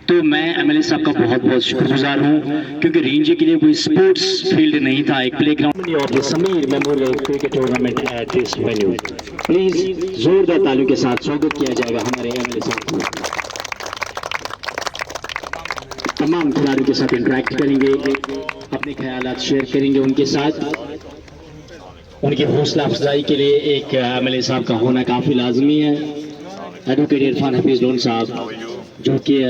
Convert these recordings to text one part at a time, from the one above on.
تو میں M L A صاحب کا بہت بہت شکر گزار ہوں کیونکہ رینجی کے لیے کوئی اسپورٹس فیلڈ نہیں تھا، ایک play ground Sameer memorial cricket tournament at this venue. Please زوردار تالیوں کے ساتھ سواگت کیا جائے گا ہمارے ایم ایل اے صاحب کو. تمام کھلاڑیوں کے ساتھ انٹریکٹ کریں گے، اپنے خیالات شیئر کریں گے ان کے ساتھ. ان کی حوصلہ افزائی کے لیے ایک ایم ایل اے صاحب کا ہونا کافی لازمی ہے. ایڈوکیٹ عرفان حفیظ لون صاحب جو کہ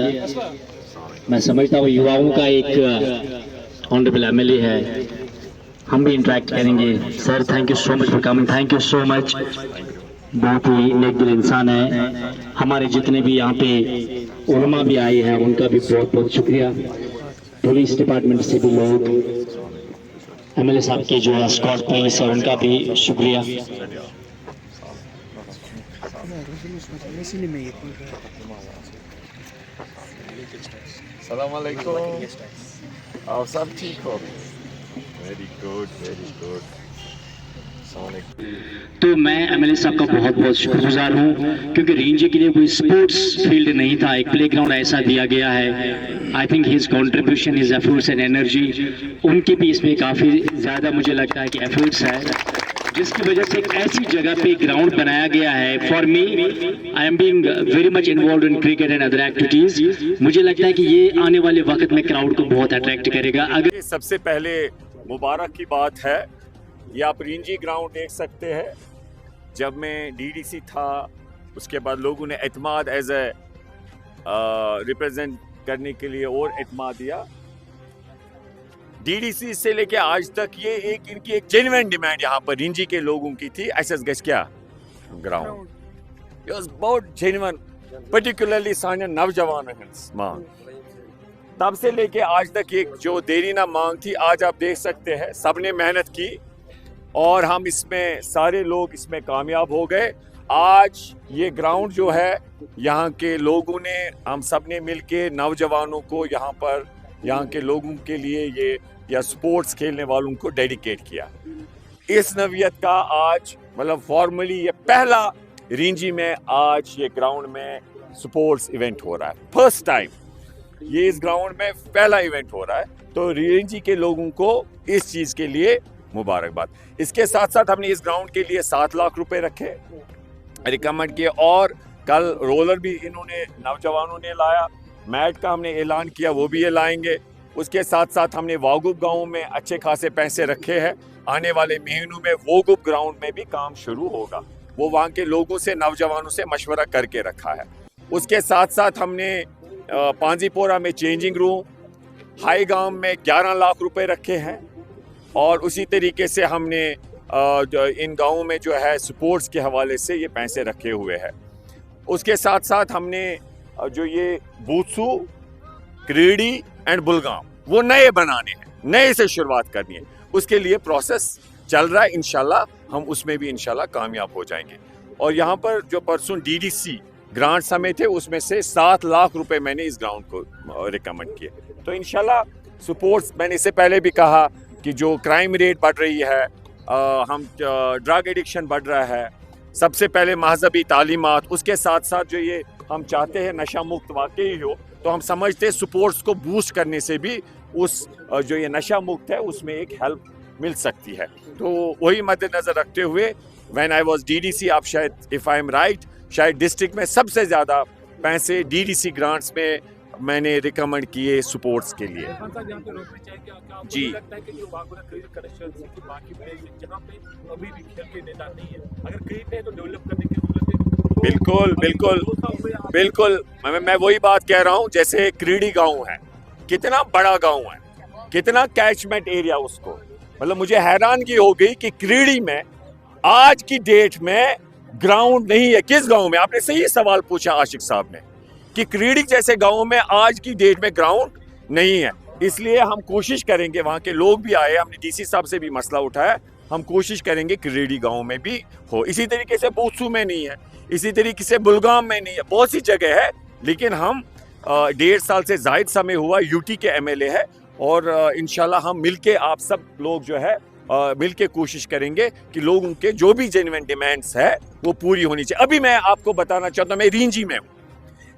میں سمجھتا ہوں یواؤں کا ایک آنریبل ایم ایل اے ہے، ہم بھی انٹریکٹ کریں گے. Sir thank you so much for coming, thank you so much. بہت ہی نیک دل انسان ہے. ہمارے جتنے بھی یہاں پہ علماء بھی آئے ہیں ان کا بھی بہت بہت شکریہ. پولیس ڈپارٹمنٹ سے بھی لوگ، ایم ایل اے صاحب کی جو اسکواڈ پولیس ہے ان کا بھی شکریہ. السلام علیکم. آپ سب ٹھیک ہو؟ Very good very good. السلام علیکم. تو میں ایم ایل اے صاحب کا بہت بہت شکر گزار ہوں کیونکہ رینجی کے لیے کوئی اسپورٹس فیلڈ نہیں تھا، ایک پلے گراؤنڈ ایسا دیا گیا ہے. I think his contribution, his efforts and energy, ان کے بھی اس میں کافی زیادہ مجھے لگتا ہے کہ ایفرٹس ہے، جس کی وجہ سے ایک ایسی جگہ پہ گراؤنڈ بنایا گیا ہے. For me I am being very much involved in cricket and other activities. مجھے لگتا ہے کہ یہ آنے والے وقت میں کراؤڈ کو بہت اٹریکٹ کرے گا. اگر سب سے پہلے مبارک کی بات ہے، یہ آپ رینجی گراؤنڈ دیکھ سکتے ہیں. جب میں ڈی ڈی سی تھا اس کے بعد لوگوں نے اعتماد ایز اے ریپرزینٹ کرنے کے لیے اور اعتماد دیا. ڈی ڈی سی سے لے کے آج تک یہ ان کی ایک جینوین ڈیمانڈ یہاں پر رینجی کے لوگوں کی تھی، ایس ایس گیس کیا گراؤنڈ. یہ واز بہت جینوین، پرٹیکولرلی سانیہ نوجوان مانگ. تب سے لے کے آج تک ایک جو دیرینہ مانگ تھی، آج آپ دیکھ سکتے ہیں سب نے محنت کی اور ہم اس میں سارے لوگ اس میں کامیاب ہو گئے. آج یہ گراؤنڈ جو ہے یہاں کے لوگوں نے، ہم سب نے مل کے نوجوانوں کو یہاں پر یہاں کے لوگوں کے لیے یہ یا سپورٹس کھیلنے والوں کو ڈیڈیکیٹ کیا. اس نوعیت کا آج مطلب فارملی یہ پہلا رینجی میں آج یہ گراؤنڈ میں سپورٹس ایونٹ ہو رہا ہے. فرسٹ ٹائم یہ اس گراؤنڈ میں پہلا ایونٹ ہو رہا ہے. تو رینجی کے لوگوں کو اس چیز کے لیے مبارکباد. اس کے ساتھ ساتھ ہم نے اس گراؤنڈ کے لیے 7 لاکھ روپے رکھے، ریکمنڈ کیے، اور کل رولر بھی انہوں نے نوجوانوں نے لایا. میٹ کا ہم نے اعلان کیا، وہ بھی یہ لائیں گے. اس کے ساتھ ساتھ ہم نے واگوب گاؤں میں اچھے خاصے پیسے رکھے ہیں. آنے والے مہینوں میں ووگوب گراؤنڈ میں بھی کام شروع ہوگا. وہ وہاں کے لوگوں سے، نوجوانوں سے مشورہ کر کے رکھا ہے. اس کے ساتھ ساتھ ہم نے پانزی پورہ میں چینجنگ روم، ہائی گاؤں میں 11 لاکھ روپے رکھے ہیں. اور اسی طریقے سے ہم نے ان گاؤں میں جو ہے سپورٹس کے حوالے سے یہ پیسے رکھے ہوئے ہیں. اس کے ساتھ ساتھ ہم نے جو یہ بوتسو، کریڑی اینڈ بلگام وہ نئے بنانے ہیں، نئے سے شروعات کرنی ہے. اس کے لیے پروسیس چل رہا ہے. انشاءاللہ ہم اس میں بھی انشاءاللہ کامیاب ہو جائیں گے. اور یہاں پر جو پرسوں ڈی ڈی سی گرانٹس ہمیں تھے، اس میں سے 7 لاکھ روپے میں نے اس گراؤنڈ کو ریکمنڈ کیے. تو انشاءاللہ سپورٹس، میں نے اس سے پہلے بھی کہا کہ جو کرائم ریٹ بڑھ رہی ہے، ہم ڈرگ ایڈکشن بڑھ رہا ہے، سب سے پہلے مہذبی تعلیمات، اس کے ساتھ ساتھ جو یہ ہم چاہتے ہیں نشہ مکت واقعی ہو، تو ہم سمجھتے ہیں سپورٹس کو بوسٹ کرنے سے بھی اس جو یہ نشہ مکت ہے اس میں ایک ہیلپ مل سکتی ہے. تو وہی مد نظر رکھتے ہوئے when I was D D C, آپ شاید اف آئی ایم رائٹ، شاید ڈسٹرکٹ میں سب سے زیادہ پیسے ڈی ڈی سی گرانٹس میں نے ریکمنڈ کیے سپورٹس کے لیے. جی بالکل بالکل بالکل، میں وہی بات کہہ رہا ہوں. جیسے کریڑی گاؤں ہے، کتنا بڑا گاؤں ہے، کتنا کیچمنٹ ایریا اس کو، مطلب مجھے حیرانگی ہو گئی کہ کریڑی میں آج کی ڈیٹ میں گراؤنڈ نہیں ہے. کس گاؤں میں؟ آپ نے صحیح سوال پوچھا عاشق صاحب نے کہ کریڑی جیسے گاؤں میں آج کی ڈیٹ میں گراؤنڈ نہیں ہے. اس لیے ہم کوشش کریں گے، وہاں کے لوگ بھی آئے، ہم نے ڈی سی صاحب سے بھی مسئلہ اٹھایا، ہم کوشش کریں گے کریڑی گاؤں میں بھی ہو. اسی طریقے سے بوتسو میں نہیں ہے، اسی طریقے سے بلگام میں نہیں ہے، بہت سی جگہ ہے. لیکن ہم 1.5 سال سے زائد سمے ہوا یو ٹی کے ایم ایل اے ہے، اور انشاءاللہ ہم مل کے، آپ سب لوگ جو ہے مل کے کوشش کریں گے کہ لوگوں کے جو بھی جینوین ڈیمانڈس ہے وہ پوری ہونی چاہیے. ابھی میں آپ کو بتانا چاہتا ہوں، میں رینجی میں ہوں.